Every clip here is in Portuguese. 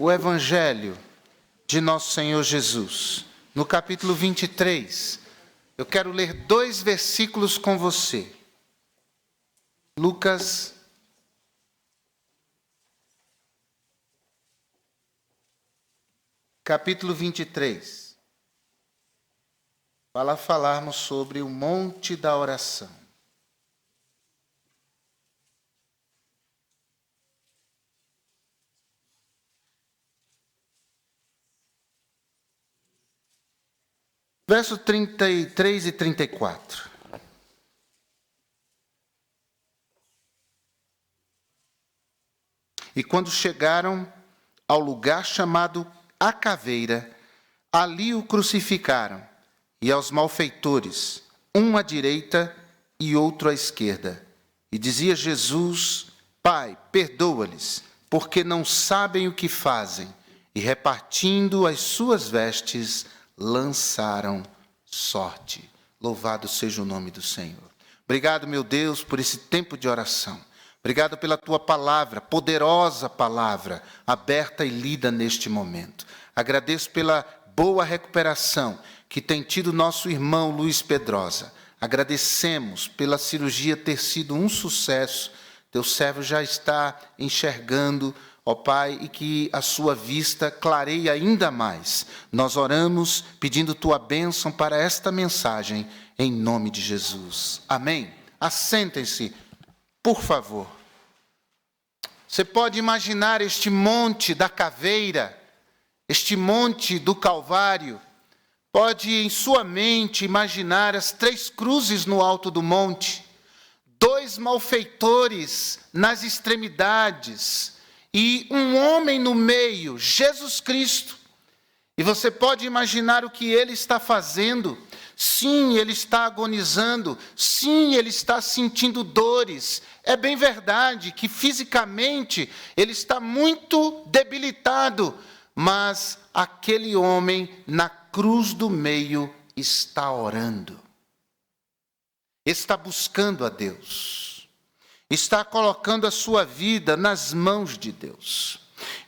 o Evangelho de nosso Senhor Jesus, no capítulo 23. Eu quero ler 2 versículos com você. Lucas, capítulo 23. Para falarmos sobre o monte da oração. Verso 33 e 34. E quando chegaram ao lugar chamado A Caveira, ali o crucificaram, e aos malfeitores, um à direita e outro à esquerda. E dizia Jesus: Pai, perdoa-lhes, porque não sabem o que fazem. E repartindo as suas vestes, lançaram sorte. Louvado seja o nome do Senhor. Obrigado, meu Deus, por esse tempo de oração. Obrigado pela tua palavra, poderosa palavra, aberta e lida neste momento. Agradeço pela boa recuperação que tem tido nosso irmão Luiz Pedrosa. Agradecemos pela cirurgia ter sido um sucesso. Teu servo já está enxergando, ó Pai, e que a sua vista clareie ainda mais. Nós oramos pedindo tua bênção para esta mensagem, em nome de Jesus. Amém? Assentem-se, por favor. Você pode imaginar este monte da caveira, este monte do Calvário. Pode, em sua mente, imaginar as 3 cruzes no alto do monte, 2 malfeitores nas extremidades, e um homem no meio, Jesus Cristo. E você pode imaginar o que ele está fazendo. Sim, ele está agonizando. Sim, ele está sentindo dores. É bem verdade que fisicamente ele está muito debilitado. Mas aquele homem na cruz do meio está orando. Está buscando a Deus. Está colocando a sua vida nas mãos de Deus.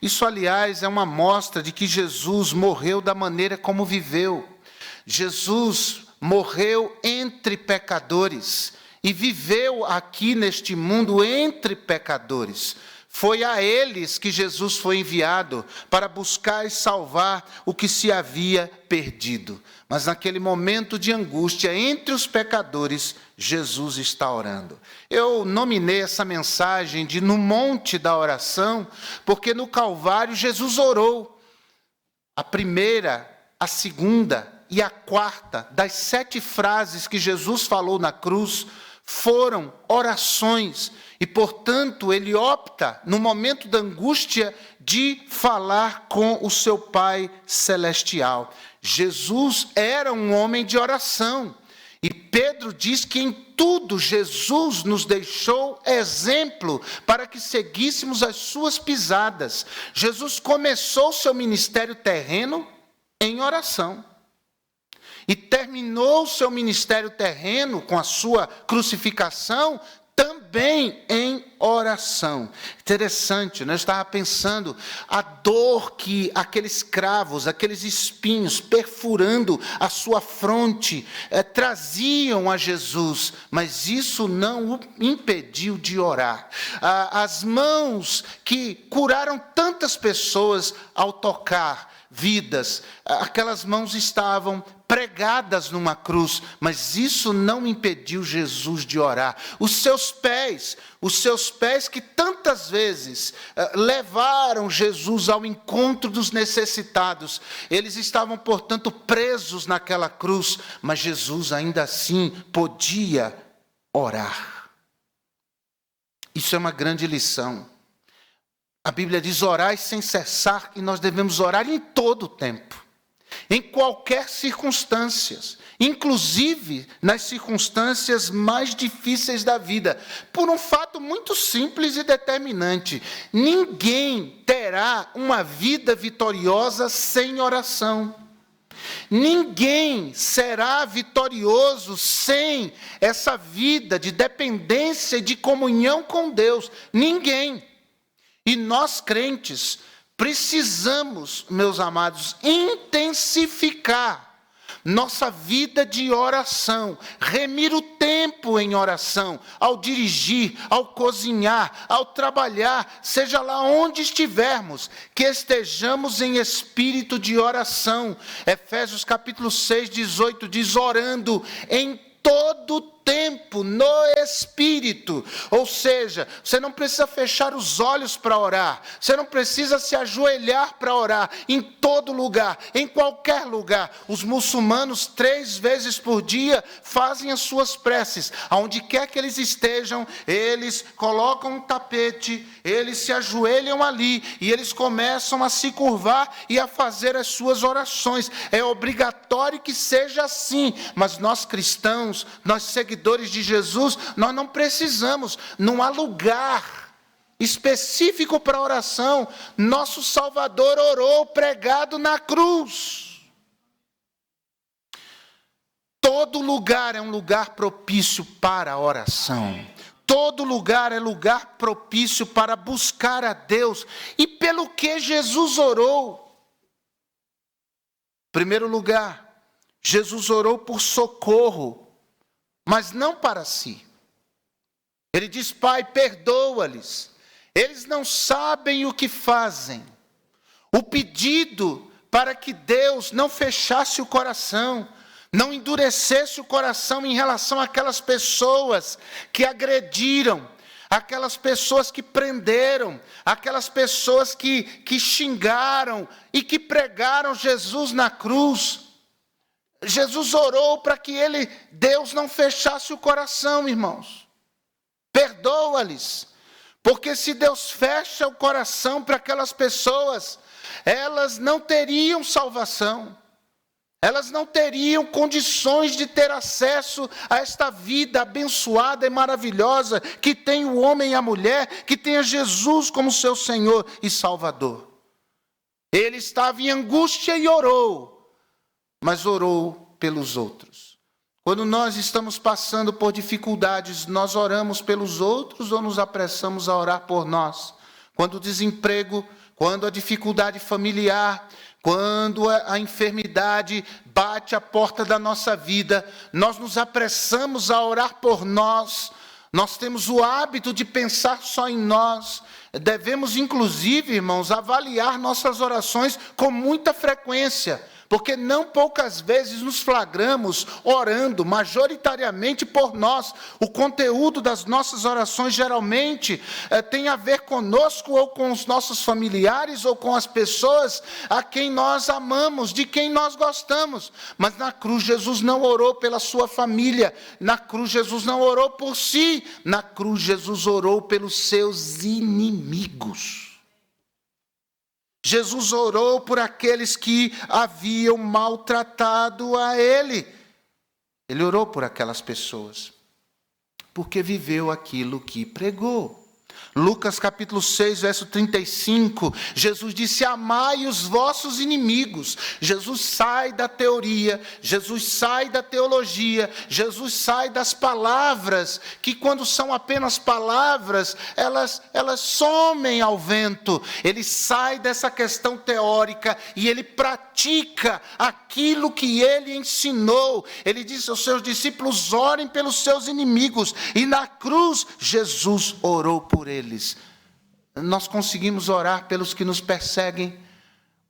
Isso, aliás, é uma mostra de que Jesus morreu da maneira como viveu. Jesus morreu entre pecadores e viveu aqui neste mundo entre pecadores. Foi a eles que Jesus foi enviado para buscar e salvar o que se havia perdido. Mas naquele momento de angústia entre os pecadores, Jesus está orando. Eu nominei essa mensagem de No Monte da Oração, porque no Calvário Jesus orou. A primeira, a segunda e a quarta das 7 frases que Jesus falou na cruz foram orações. E, portanto, ele opta, no momento da angústia, de falar com o seu Pai Celestial. Jesus era um homem de oração. E Pedro diz que em tudo Jesus nos deixou exemplo para que seguíssemos as suas pisadas. Jesus começou seu ministério terreno em oração. E terminou seu ministério terreno com a sua crucificação também em oração. Interessante, né? Eu estava pensando a dor que aqueles cravos, aqueles espinhos perfurando a sua fronte traziam a Jesus, mas isso não o impediu de orar. As mãos que curaram tantas pessoas ao tocar vidas, aquelas mãos estavam pregadas numa cruz, mas isso não impediu Jesus de orar. Os seus pés que tantas vezes levaram Jesus ao encontro dos necessitados, eles estavam, portanto, presos naquela cruz, mas Jesus ainda assim podia orar. Isso é uma grande lição. A Bíblia diz: orai sem cessar, e nós devemos orar em todo o tempo, em qualquer circunstância, inclusive nas circunstâncias mais difíceis da vida, por um fato muito simples e determinante: ninguém terá uma vida vitoriosa sem oração. Ninguém será vitorioso sem essa vida de dependência e de comunhão com Deus. Ninguém. E nós, crentes, precisamos, meus amados, intensificar nossa vida de oração, remir o tempo em oração, ao dirigir, ao cozinhar, ao trabalhar, seja lá onde estivermos, que estejamos em espírito de oração. Efésios capítulo 6, 18 diz: orando em todo tempo no Espírito. Ou seja, você não precisa fechar os olhos para orar, você não precisa se ajoelhar para orar, em todo lugar, em qualquer lugar. Os muçulmanos 3 vezes por dia fazem as suas preces, aonde quer que eles estejam, eles colocam um tapete, eles se ajoelham ali, e eles começam a se curvar e a fazer as suas orações. É obrigatório que seja assim, mas nós cristãos, nós seguidores de Jesus, nós não precisamos, não há lugar específico para oração. Nosso Salvador orou pregado na cruz. Todo lugar é um lugar propício para a oração. Todo lugar é lugar propício para buscar a Deus. E pelo que Jesus orou? Em primeiro lugar, Jesus orou por socorro, mas não para si. Ele diz: Pai, perdoa-lhes, eles não sabem o que fazem. O pedido para que Deus não fechasse o coração, não endurecesse o coração em relação àquelas pessoas que agrediram, aquelas pessoas que prenderam, aquelas pessoas que xingaram e que pregaram Jesus na cruz. Jesus orou para que Deus não fechasse o coração, irmãos. Perdoa-lhes, porque se Deus fecha o coração para aquelas pessoas, elas não teriam salvação, elas não teriam condições de ter acesso a esta vida abençoada e maravilhosa que tem o homem e a mulher, que tem a Jesus como seu Senhor e Salvador. Ele estava em angústia e orou, mas orou pelos outros. Quando nós estamos passando por dificuldades, nós oramos pelos outros ou nos apressamos a orar por nós? Quando o desemprego, quando a dificuldade familiar, quando a enfermidade bate à porta da nossa vida, nós nos apressamos a orar por nós. Nós temos o hábito de pensar só em nós. Devemos, inclusive, irmãos, avaliar nossas orações com muita frequência, porque não poucas vezes nos flagramos orando majoritariamente por nós. O conteúdo das nossas orações geralmente tem a ver conosco ou com os nossos familiares ou com as pessoas a quem nós amamos, de quem nós gostamos. Mas na cruz Jesus não orou pela sua família, na cruz Jesus não orou por si, na cruz Jesus orou pelos seus inimigos. Jesus orou por aqueles que haviam maltratado a ele. Ele orou por aquelas pessoas, porque viveu aquilo que pregou. Lucas capítulo 6, verso 35, Jesus disse: amai os vossos inimigos. Jesus sai da teoria, Jesus sai da teologia, Jesus sai das palavras, que quando são apenas palavras, elas somem ao vento. Ele sai dessa questão teórica e ele pratica aquilo que ele ensinou. Ele disse aos seus discípulos: orem pelos seus inimigos. E na cruz, Jesus orou por eles. Nós conseguimos orar pelos que nos perseguem,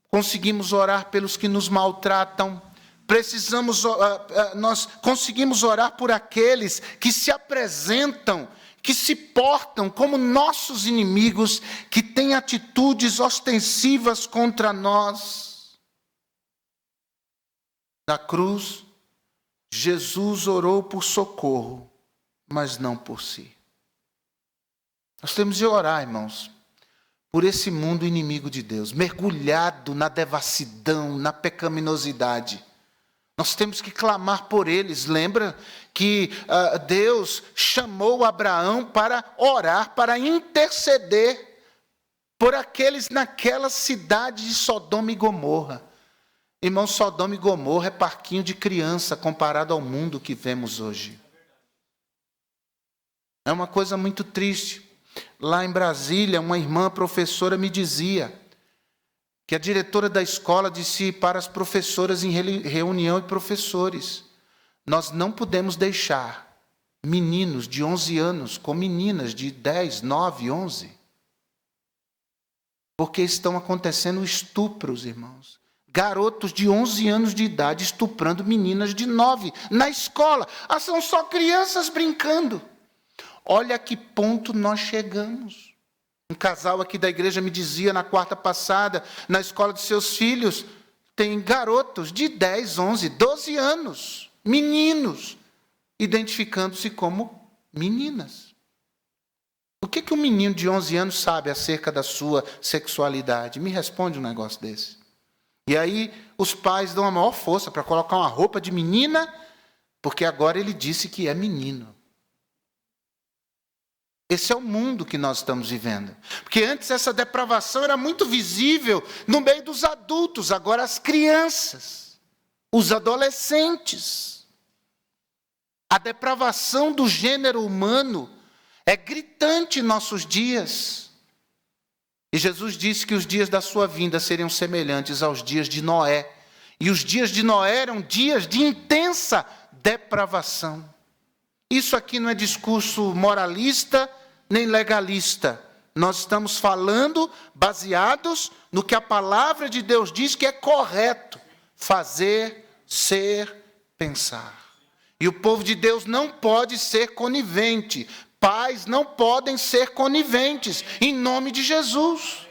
conseguimos orar pelos que nos maltratam, nós conseguimos orar por aqueles que se apresentam, que se portam como nossos inimigos, que têm atitudes ostensivas contra nós. Na cruz, Jesus orou por socorro, mas não por si. Nós temos de orar, irmãos, por esse mundo inimigo de Deus, mergulhado na devassidão, na pecaminosidade. Nós temos que clamar por eles. Lembra que Deus chamou Abraão para orar, para interceder por aqueles naquela cidade de Sodoma e Gomorra. Irmãos, Sodoma e Gomorra é parquinho de criança comparado ao mundo que vemos hoje. É uma coisa muito triste. Lá em Brasília, uma irmã professora me dizia: que a diretora da escola disse para as professoras em reunião e professores: nós não podemos deixar meninos de 11 anos com meninas de 10, 9, 11. Porque estão acontecendo estupros, irmãos. Garotos de 11 anos de idade estuprando meninas de 9 na escola. São só crianças brincando. Olha a que ponto nós chegamos. Um casal aqui da igreja me dizia na quarta passada, na escola de seus filhos, tem garotos de 10, 11, 12 anos, meninos, identificando-se como meninas. O que um menino de 11 anos sabe acerca da sua sexualidade? Me responde um negócio desse. E aí os pais dão a maior força para colocar uma roupa de menina, porque agora ele disse que é menino. Esse é o mundo que nós estamos vivendo. Porque antes essa depravação era muito visível no meio dos adultos, agora as crianças, os adolescentes. A depravação do gênero humano é gritante em nossos dias. E Jesus disse que os dias da sua vinda seriam semelhantes aos dias de Noé. E os dias de Noé eram dias de intensa depravação. Isso aqui não é discurso moralista nem legalista. Nós estamos falando baseados no que a palavra de Deus diz que é correto fazer, ser, pensar. E o povo de Deus não pode ser conivente. Pais não podem ser coniventes, em nome de Jesus.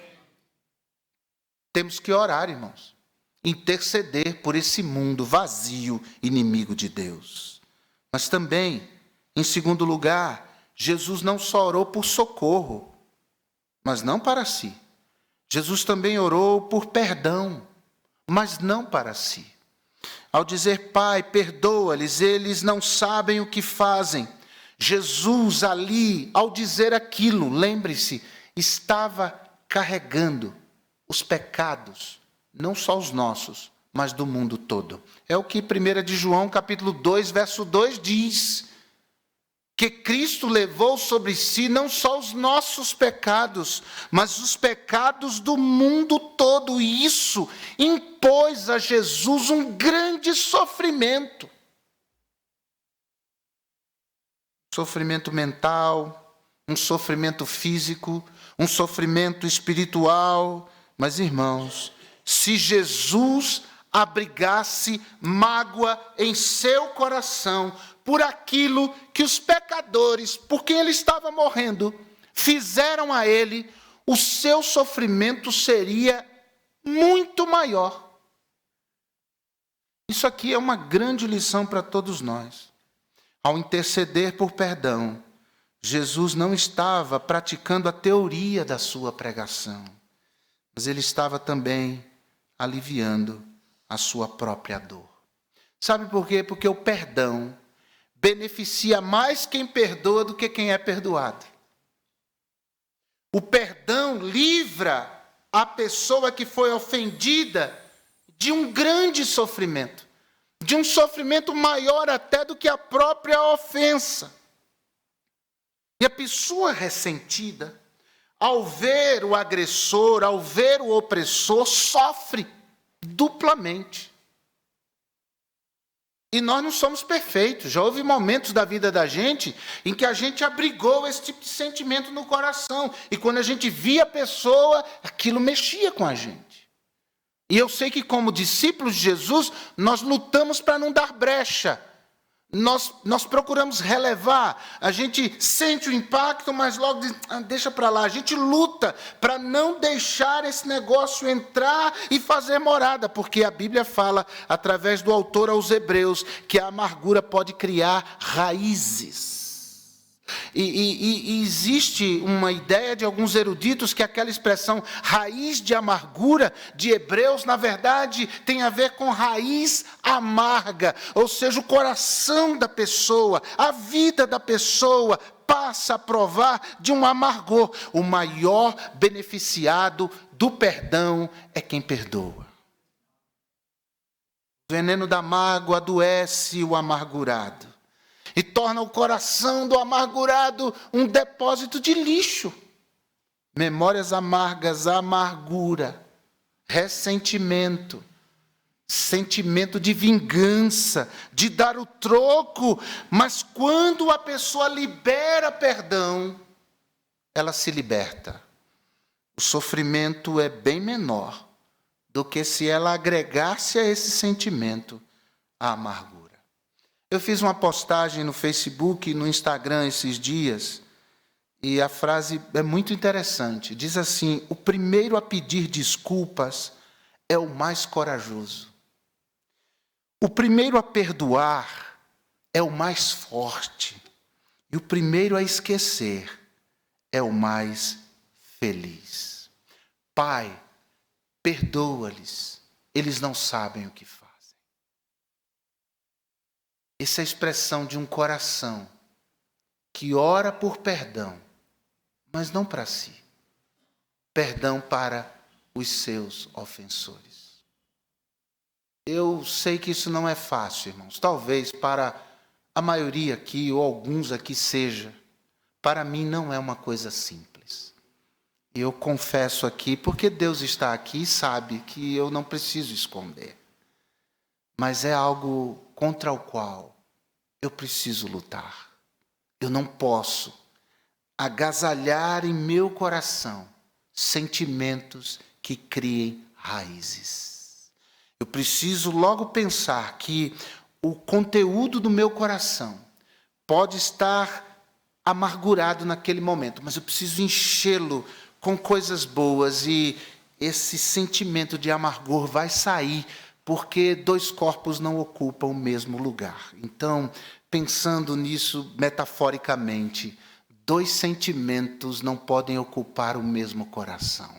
Temos que orar, irmãos. Interceder por esse mundo vazio, inimigo de Deus. Mas também, em segundo lugar, Jesus não só orou por socorro, mas não para si. Jesus também orou por perdão, mas não para si. Ao dizer, Pai, perdoa-lhes, eles não sabem o que fazem. Jesus ali, ao dizer aquilo, lembre-se, estava carregando os pecados, não só os nossos, mas do mundo todo. É o que 1 de João, capítulo 2, verso 2 diz, que Cristo levou sobre si não só os nossos pecados, mas os pecados do mundo todo. E isso impôs a Jesus um grande sofrimento. Sofrimento mental, um sofrimento físico, um sofrimento espiritual. Mas, irmãos, se Jesus abrigasse mágoa em seu coração por aquilo que os pecadores, por quem ele estava morrendo, fizeram a ele, o seu sofrimento seria muito maior. Isso aqui é uma grande lição para todos nós. Ao interceder por perdão, Jesus não estava praticando a teoria da sua pregação, mas ele estava também aliviando a sua própria dor. Sabe por quê? Porque o perdão beneficia mais quem perdoa do que quem é perdoado. O perdão livra a pessoa que foi ofendida de um grande sofrimento, de um sofrimento maior até do que a própria ofensa. E a pessoa ressentida, ao ver o agressor, ao ver o opressor, sofre duplamente. E nós não somos perfeitos. Já houve momentos da vida da gente em que a gente abrigou esse tipo de sentimento no coração. E quando a gente via a pessoa, aquilo mexia com a gente. E eu sei que como discípulos de Jesus, nós lutamos para não dar brecha. Nós procuramos relevar, a gente sente o impacto, mas logo diz, deixa para lá. A gente luta para não deixar esse negócio entrar e fazer morada, porque a Bíblia fala, através do autor aos Hebreus, que a amargura pode criar raízes. E existe uma ideia de alguns eruditos que aquela expressão raiz de amargura de Hebreus, na verdade, tem a ver com raiz amarga, ou seja, o coração da pessoa, a vida da pessoa passa a provar de um amargor. O maior beneficiado do perdão é quem perdoa. O veneno da mágoa adoece o amargurado e torna o coração do amargurado um depósito de lixo. Memórias amargas, a amargura, ressentimento, sentimento de vingança, de dar o troco. Mas quando a pessoa libera perdão, ela se liberta. O sofrimento é bem menor do que se ela agregasse a esse sentimento a amargura. Eu fiz uma postagem no Facebook e no Instagram esses dias, e a frase é muito interessante. Diz assim: o primeiro a pedir desculpas é o mais corajoso. O primeiro a perdoar é o mais forte. E o primeiro a esquecer é o mais feliz. Pai, perdoa-lhes, eles não sabem o que fazem. Essa é a expressão de um coração que ora por perdão, mas não para si. Perdão para os seus ofensores. Eu sei que isso não é fácil, irmãos. Talvez para a maioria aqui, ou alguns aqui seja. Para mim não é uma coisa simples. Eu confesso aqui, porque Deus está aqui e sabe que eu não preciso esconder. Mas é algo contra o qual eu preciso lutar. Eu não posso agasalhar em meu coração sentimentos que criem raízes. Eu preciso logo pensar que o conteúdo do meu coração pode estar amargurado naquele momento, mas eu preciso enchê-lo com coisas boas, e esse sentimento de amargor vai sair, porque dois corpos não ocupam o mesmo lugar. Então, pensando nisso metaforicamente, dois sentimentos não podem ocupar o mesmo coração.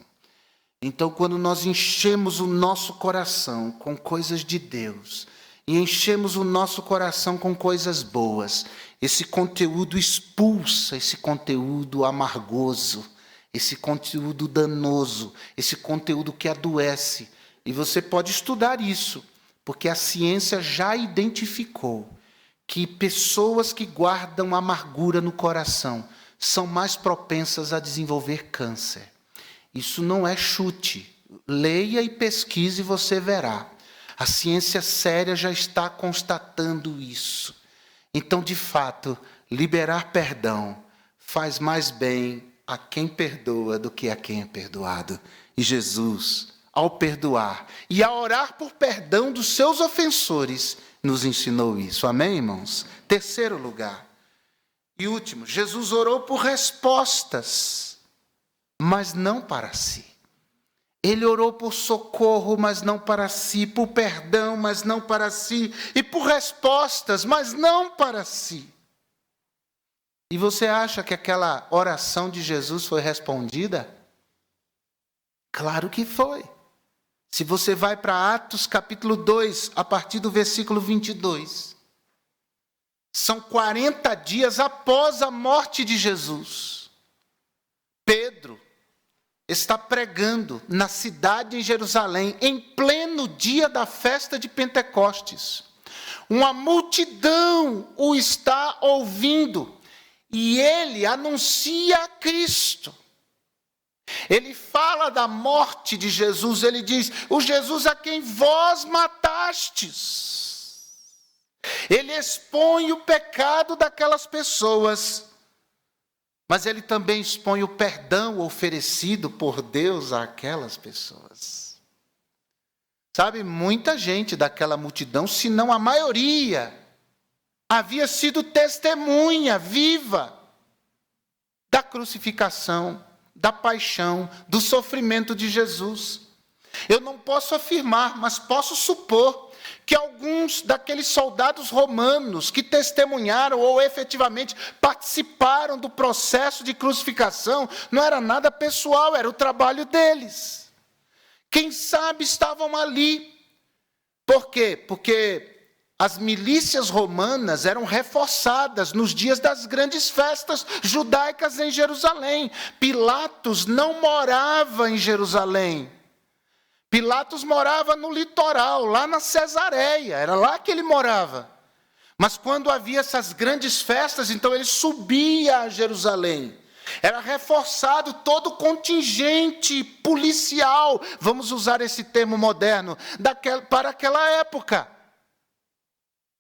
Então, quando nós enchemos o nosso coração com coisas de Deus, e enchemos o nosso coração com coisas boas, esse conteúdo expulsa esse conteúdo amargoso, esse conteúdo danoso, esse conteúdo que adoece. E você pode estudar isso, porque a ciência já identificou que pessoas que guardam amargura no coração são mais propensas a desenvolver câncer. Isso não é chute. Leia e pesquise e você verá. A ciência séria já está constatando isso. Então, de fato, liberar perdão faz mais bem a quem perdoa do que a quem é perdoado. E Jesus, ao perdoar e a orar por perdão dos seus ofensores, nos ensinou isso. Amém, irmãos? Terceiro lugar. E último, Jesus orou por respostas, mas não para si. Ele orou por socorro, mas não para si, por perdão, mas não para si, e por respostas, mas não para si. E você acha que aquela oração de Jesus foi respondida? Claro que foi. Se você vai para Atos capítulo 2, a partir do versículo 22, são 40 dias após a morte de Jesus. Pedro está pregando na cidade de Jerusalém, em pleno dia da festa de Pentecostes. Uma multidão o está ouvindo, e ele anuncia a Cristo. Ele fala da morte de Jesus, ele diz: o Jesus a quem vós matastes. Ele expõe o pecado daquelas pessoas, mas ele também expõe o perdão oferecido por Deus àquelas pessoas. Sabe, muita gente daquela multidão, se não a maioria, havia sido testemunha viva da crucificação, da paixão, do sofrimento de Jesus. Eu não posso afirmar, mas posso supor que alguns daqueles soldados romanos que testemunharam ou efetivamente participaram do processo de crucificação, não era nada pessoal, era o trabalho deles. Quem sabe estavam ali. Por quê? Porque as milícias romanas eram reforçadas nos dias das grandes festas judaicas em Jerusalém. Pilatos não morava em Jerusalém. Pilatos morava no litoral, lá na Cesareia, era lá que ele morava. Mas quando havia essas grandes festas, então ele subia a Jerusalém. Era reforçado todo o contingente policial, vamos usar esse termo moderno, para aquela época.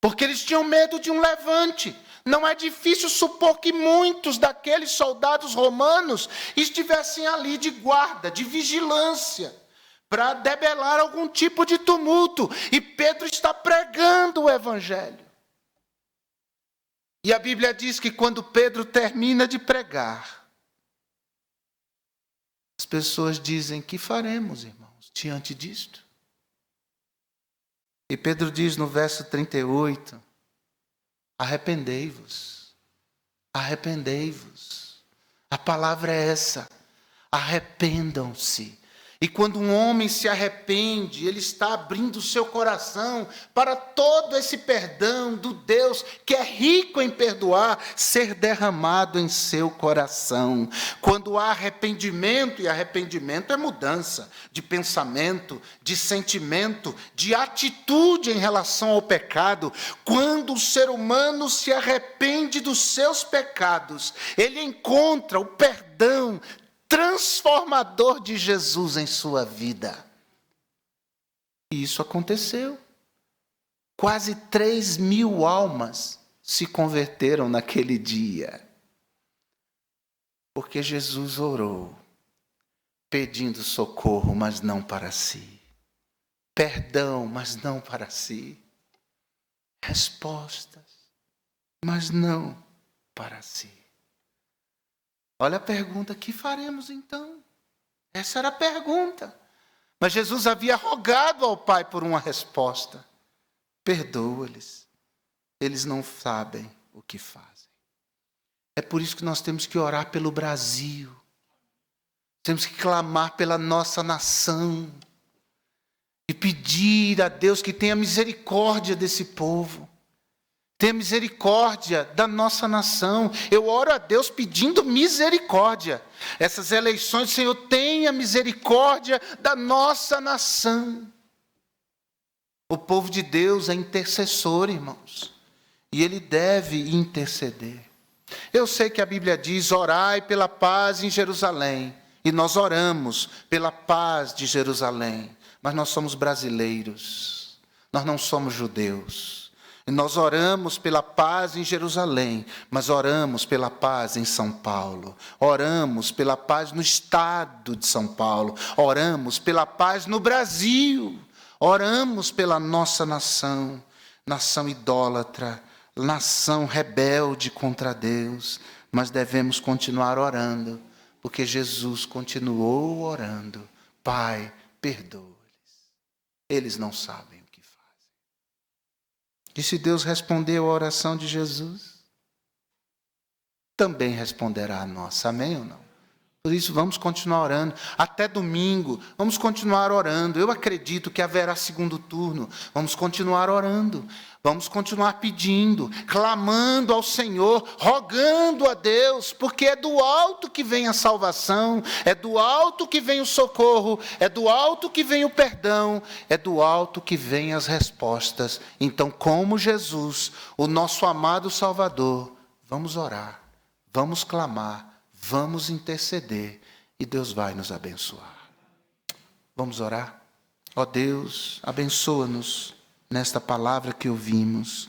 Porque eles tinham medo de um levante. Não é difícil supor que muitos daqueles soldados romanos estivessem ali de guarda, de vigilância, para debelar algum tipo de tumulto. E Pedro está pregando o evangelho. E a Bíblia diz que quando Pedro termina de pregar, as pessoas dizem: que faremos, irmãos, diante disto? E Pedro diz no verso 38, arrependei-vos, arrependei-vos. A palavra é essa, arrependam-se. E quando um homem se arrepende, ele está abrindo o seu coração para todo esse perdão do Deus que é rico em perdoar, ser derramado em seu coração. Quando há arrependimento, e arrependimento é mudança de pensamento, de sentimento, de atitude em relação ao pecado. Quando o ser humano se arrepende dos seus pecados, ele encontra o perdão transformador de Jesus em sua vida. E isso aconteceu. Quase 3.000 almas se converteram naquele dia. Porque Jesus orou, pedindo socorro, mas não para si. Perdão, mas não para si. Respostas, mas não para si. Olha a pergunta: que faremos então? Essa era a pergunta. Mas Jesus havia rogado ao Pai por uma resposta. Perdoa-lhes, eles não sabem o que fazem. É por isso que nós temos que orar pelo Brasil. Temos que clamar pela nossa nação. E pedir a Deus que tenha misericórdia desse povo. Tenha misericórdia da nossa nação. Eu oro a Deus pedindo misericórdia. Essas eleições, Senhor, tenha misericórdia da nossa nação. O povo de Deus é intercessor, irmãos. E ele deve interceder. Eu sei que a Bíblia diz: orai pela paz em Jerusalém. E nós oramos pela paz de Jerusalém. Mas nós somos brasileiros. Nós não somos judeus. E nós oramos pela paz em Jerusalém, mas oramos pela paz em São Paulo. Oramos pela paz no estado de São Paulo. Oramos pela paz no Brasil. Oramos pela nossa nação, nação idólatra, nação rebelde contra Deus. Mas devemos continuar orando, porque Jesus continuou orando: Pai, perdoa-lhes. Eles não sabem. E se Deus respondeu a oração de Jesus, também responderá a nossa. Amém ou não? Por isso, vamos continuar orando. Até domingo, vamos continuar orando. Eu acredito que haverá segundo turno. Vamos continuar orando. Vamos continuar pedindo, clamando ao Senhor, rogando a Deus, porque é do alto que vem a salvação, é do alto que vem o socorro, é do alto que vem o perdão, é do alto que vem as respostas. Então, como Jesus, o nosso amado Salvador, vamos orar, vamos clamar, vamos interceder, e Deus vai nos abençoar. Vamos orar? Ó Deus, abençoa-nos nesta palavra que ouvimos.